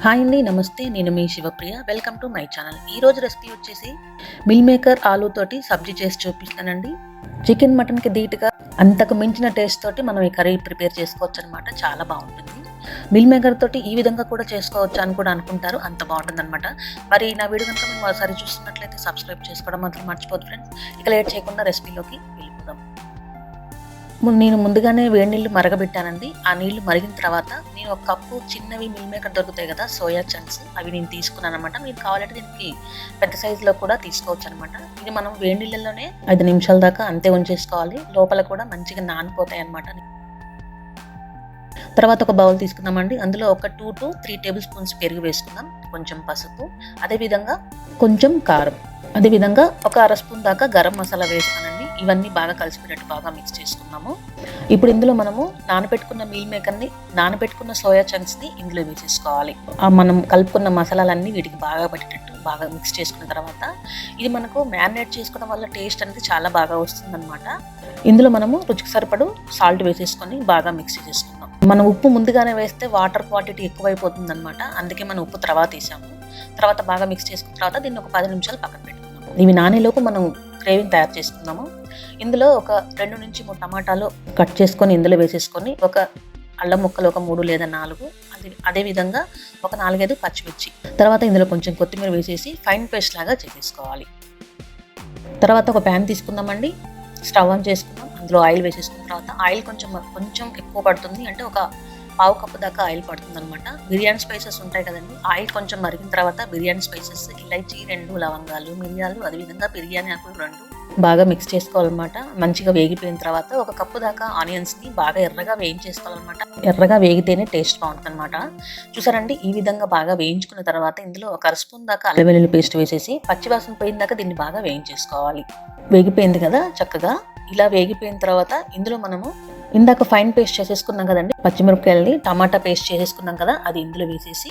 Hi అండి, నమస్తే. నేను మీ Shivapriya. Welcome to my channel. ఈరోజు రెసిపీ వచ్చేసి మిల్ మేకర్ ఆలూతోటి సబ్జీ చేసి చూపిస్తానండి. చికెన్ మటన్కి ధీటుగా అంతకు మించిన టేస్ట్ తోటి మనం ఈ కర్రీ ప్రిపేర్ చేసుకోవచ్చు అనమాట. చాలా బాగుంటుంది. మిల్ మేకర్ తోటి ఈ విధంగా కూడా చేసుకోవచ్చు అని కూడా అనుకుంటారు, అంత బాగుంటుంది అనమాట. మరి నా వీడియో కనుక మేము ఒకసారి చూస్తున్నట్లయితే సబ్స్క్రైబ్ చేసుకోవడం మాత్రం మర్చిపోదు ఫ్రెండ్స్. ఇక లేట్ చేయకుండా రెసిపీలోకి వెళ్ళిపోదాం. నేను ముందుగానే వేడి నీళ్ళు మరగబెట్టానండి. ఆ నీళ్లు మరిగిన తర్వాత నేను ఒక కప్పు చిన్నవి మిల్ మేకర్ దొరుకుతాయి కదా, సోయా చంక్స్, అవి నేను తీసుకున్నాను అనమాట. మీరు కావాలంటే దీనికి పెద్ద సైజులో కూడా తీసుకోవచ్చు అనమాట. ఇది మనం వేడి నీళ్ళలోనే 5 నిమిషాల దాకా అంతే ఉంచేసుకోవాలి. లోపల కూడా మంచిగా నానిపోతాయి అనమాట. తర్వాత ఒక బౌల్ తీసుకుందామండి. అందులో ఒక 2 to 3 టేబుల్ స్పూన్స్ పెరుగు వేసుకుందాం, కొంచెం పసుపు, అదేవిధంగా కొంచెం కారం, అదేవిధంగా ఒక 1/2 స్పూన్ దాకా గరం మసాలా వేస్తానండి. ఇవన్నీ బాగా కలిసిపోయినట్టు బాగా మిక్స్ చేసుకున్నాము. ఇప్పుడు ఇందులో మనము నానబెట్టుకున్న మీల్ మేకర్ని, నానబెట్టుకున్న సోయా చంక్స్ని ఇందులో వేసేసుకోవాలి. మనం కలుపుకున్న మసాలాలన్నీ వీటికి బాగా పట్టేటట్టు బాగా మిక్స్ చేసుకున్న తర్వాత, ఇది మనకు మ్యారినేట్ చేసుకోవడం వల్ల టేస్ట్ అనేది చాలా బాగా వస్తుందన్నమాట. ఇందులో మనము రుచికి సరిపడు సాల్ట్ వేసేసుకొని బాగా మిక్స్ చేసుకుందాం. మనం ఉప్పు ముందుగానే వేస్తే వాటర్ క్వాంటిటీ ఎక్కువైపోతుంది అనమాట. అందుకే మనం ఉప్పు తర్వాత వేసాము. తర్వాత బాగా మిక్స్ చేసుకున్న తర్వాత దీన్ని ఒక 10 నిమిషాలు పక్కన పెట్టుకుందాము. ఇవి నానేలోపు మనం గ్రేవీని తయారు చేసుకుందాము. ఇందులో ఒక 2 నుంచి 3 టమాటాలు కట్ చేసుకొని ఇందులో వేసేసుకొని, ఒక అల్లం ముక్కలు ఒక 3 లేదా 4, అదేవిధంగా ఒక 4-5 పచ్చిమిర్చి, తర్వాత ఇందులో కొంచెం కొత్తిమీర వేసేసి ఫైన్ పేస్ట్ లాగా చేసేసుకోవాలి. తర్వాత ఒక ప్యాన్ తీసుకుందామండి. స్టవ్ ఆన్ చేసుకుందాం. అందులో ఆయిల్ వేసేసుకున్న తర్వాత, ఆయిల్ కొంచెం ఎక్కువ పడుతుంది, అంటే ఒక 1/2 కప్పు దాకా ఆయిల్ పడుతుంది అనమాట. బిర్యానీ స్పైసెస్ ఉంటాయి కదండి, ఆయిల్ కొంచెం మరిగిన తర్వాత బిర్యానీ స్పైసెస్, ఇలైచి 2 లవంగాలు, మిరియాలు, అదేవిధంగా బిర్యానీ ఆకులు 2 బాగా మిక్స్ చేసుకోవాలన్నమాట. మంచిగా వేగిపోయిన తర్వాత ఒక కప్పు దాకా ఆనియన్స్ని బాగా ఎర్రగా వేయించేసుకోవాలన్నమాట. ఎర్రగా వేగితేనే టేస్ట్ బాగుంటుంది అనమాట. చూసారండి, ఈ విధంగా బాగా వేయించుకున్న తర్వాత ఇందులో ఒక 1/2 స్పూన్ దాకా అల్లం వెల్లుల్లి పేస్ట్ వేసేసి పచ్చివాసన పోయిన దాకా దీన్ని బాగా వేయించేసుకోవాలి. వేగిపోయింది కదా చక్కగా. ఇలా వేగిపోయిన తర్వాత ఇందులో మనము ఇందాక ఫైన్ పేస్ట్ చేసేసుకున్నాం కదండి, పచ్చిమిరపకాయలని టమాటా పేస్ట్ చేసేసుకున్నాం కదా, అది ఇందులో వేసేసి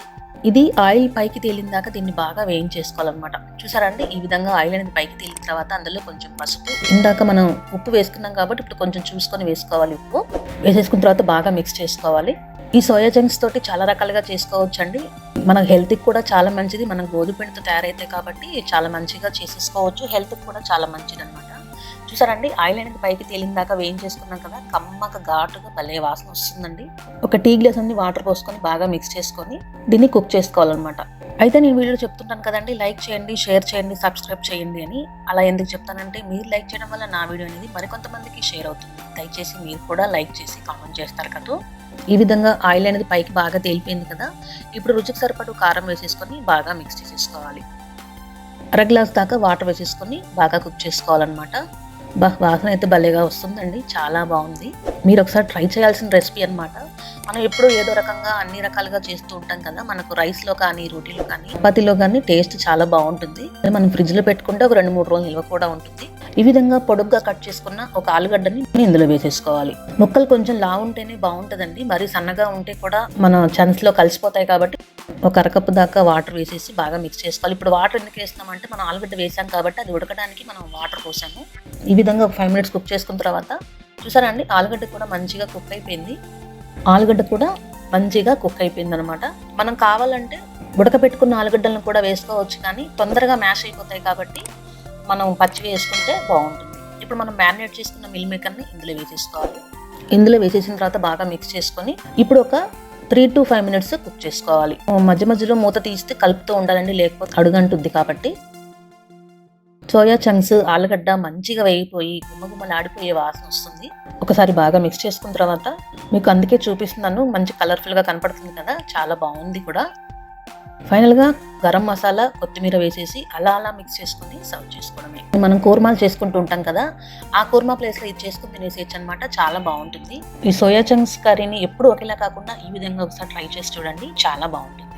ఇది ఆయిల్ పైకి తేలిన దాకా దీన్ని బాగా వేయించేసుకోవాలన్నమాట. చూసారండి, ఈ విధంగా ఆయిల్ అనేది పైకి తేలిన తర్వాత అందులో కొంచెం పసుపు, ఇందాక మనం ఉప్పు వేసుకున్నాం కాబట్టి ఇప్పుడు కొంచెం చూసుకొని వేసుకోవాలి. ఉప్పు వేసేసుకున్న తర్వాత బాగా మిక్స్ చేసుకోవాలి. ఈ సోయా చంక్స్ తోటి చాలా రకాలుగా చేసుకోవచ్చు అండి. మన హెల్త్కి కూడా చాలా మంచిది. మనం గోధుమ పిండితో తయారైతే కాబట్టి చాలా మంచిగా చేసేసుకోవచ్చు. హెల్త్కి కూడా చాలా మంచిది అనమాట. చూసారండి, ఆయిల్ అనేది పైకి తేలిన దాకా వేయించేసుకున్నాం కదా, కమ్మక ఘాటుగా భలే వాసన వస్తుందండి. ఒక టీ గ్లాస్ అన్ని వాటర్ పోసుకొని బాగా మిక్స్ చేసుకొని దీన్ని కుక్ చేసుకోవాలన్నమాట. అయితే నేను వీడియో చెప్తుంటాను కదండి, లైక్ చేయండి, షేర్ చేయండి, సబ్స్క్రైబ్ చేయండి అని. అలా ఎందుకు చెప్తానంటే, మీరు లైక్ చేయడం వల్ల నా వీడియో అనేది మరికొంతమందికి షేర్ అవుతుంది. దయచేసి మీరు కూడా లైక్ చేసి కామెంట్ చేస్తారు కదా. ఈ విధంగా ఆయిల్ అనేది పైకి బాగా తేలిపోయింది కదా. ఇప్పుడు రుచికి సరిపడు కారం వేసేసుకొని బాగా మిక్స్ చేసేసుకోవాలి. 1/2 గ్లాస్ దాకా వాటర్ వేసేసుకొని బాగా కుక్ చేసుకోవాలన్నమాట. వాసన అయితే భలేగా వస్తుందండి, చాలా బాగుంది. మీరు ఒకసారి ట్రై చేయాల్సిన రెసిపీ అనమాట. మనం ఎప్పుడూ ఏదో రకంగా అన్ని రకాలుగా చేస్తూ ఉంటాం కదా, మనకు రైస్లో కానీ, రోటీలో కానీ, చపాతీలో కానీ టేస్ట్ చాలా బాగుంటుంది. మనం ఫ్రిడ్జ్లో పెట్టుకుంటే ఒక 2-3 రోజులు నిల్వ కూడా ఉంటుంది. ఈ విధంగా పొడుగ్గా కట్ చేసుకున్న ఒక ఆలుగడ్డని ఇందులో వేసేసుకోవాలి. ముక్కలు కొంచెం లావు ఉంటేనే బాగుంటుందండి, మరి సన్నగా ఉంటే కూడా మన చన్స్లో కలిసిపోతాయి కాబట్టి ఒక 1/2 కప్పు దాకా వాటర్ వేసేసి బాగా మిక్స్ చేసుకోవాలి. ఇప్పుడు వాటర్ ఎందుకు వేస్తామంటే, మనం ఆలుగడ్డ వేసాం కాబట్టి అది ఉడకడానికి మనం వాటర్ పోసాము. ఈ విధంగా ఒక 5 మినిట్స్ కుక్ చేసుకున్న తర్వాత చూసారా అండి, ఆలుగడ్డ కూడా మంచిగా కుక్ అయిపోయింది. ఆలుగడ్డ కూడా మంచిగా కుక్ అయిపోయింది అనమాట. మనం కావాలంటే ఉడకబెట్టుకున్న ఆలుగడ్డలను కూడా వేసుకోవచ్చు, కానీ తొందరగా మ్యాష్ అయిపోతాయి కాబట్టి మనం పచ్చివి వేసుకుంటే బాగుంటుంది. ఇప్పుడు మనం మ్యారినేట్ చేసుకున్న మిల్ మేకర్ని ఇందులో వేసేసుకోవాలి. ఇందులో వేసేసిన తర్వాత బాగా మిక్స్ చేసుకొని ఇప్పుడు ఒక 3 to 5 మినిట్స్ కుక్ చేసుకోవాలి. మధ్య మధ్యలో మూత తీస్తే కలుపుతూ ఉండాలండి, లేకపోతే అడుగంటుంది కాబట్టి. సోయా చంక్స్, ఆలుగడ్డ మంచిగా వేగిపోయి గుమ్మగుమ్మలాడిపోయే వాసన వస్తుంది. ఒకసారి బాగా మిక్స్ చేసుకున్న తర్వాత మీకు అందుకే చూపిస్తున్నాను, మంచి కలర్ఫుల్గా కనపడుతుంది కదా, చాలా బాగుంది కూడా. ఫైనల్గా గరం మసాలా, కొత్తిమీర వేసేసి అలా మిక్స్ చేసుకుని సర్వ్ చేసుకోవడమే. మనం కూర్మాలు చేసుకుంటూ ఉంటాం కదా, ఆ కూర్మా ప్లేస్లో ఇది చేసుకుని తినేసేయచ్చు అనమాట. చాలా బాగుంటుంది. ఈ సోయా చంక్స్ కర్రీని ఎప్పుడు ఒకేలా కాకుండా ఈ విధంగా ఒకసారి ట్రై చేసి చూడండి, చాలా బాగుంటుంది.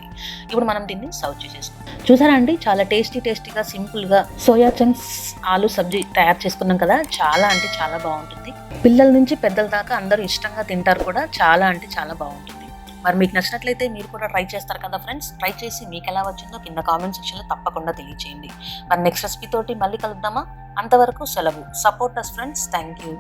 ఇప్పుడు మనం దీన్ని సర్వ్ చేసేసుకుంటాం. చూసారా అండి, చాలా టేస్టీగా సింపుల్గా సోయా చంక్స్ ఆలు సబ్జీ తయారు చేసుకున్నాం కదా, చాలా అంటే చాలా బాగుంటుంది. పిల్లల నుంచి పెద్దల దాకా అందరూ ఇష్టంగా తింటారు కూడా, చాలా అంటే చాలా బాగుంటుంది. మరి మీకు నచ్చినట్లయితే మీరు కూడా ట్రై చేస్తారు కదా ఫ్రెండ్స్. ట్రై చేసి మీకు ఎలా వచ్చిందో కింద కామెంట్ సెక్షన్లో తప్పకుండా తెలియచేయండి. మరి నెక్స్ట్ రెసిపీ తోటి మళ్ళీ కలుద్దామా? అంతవరకు సెలవు. Support us friends. Thank you.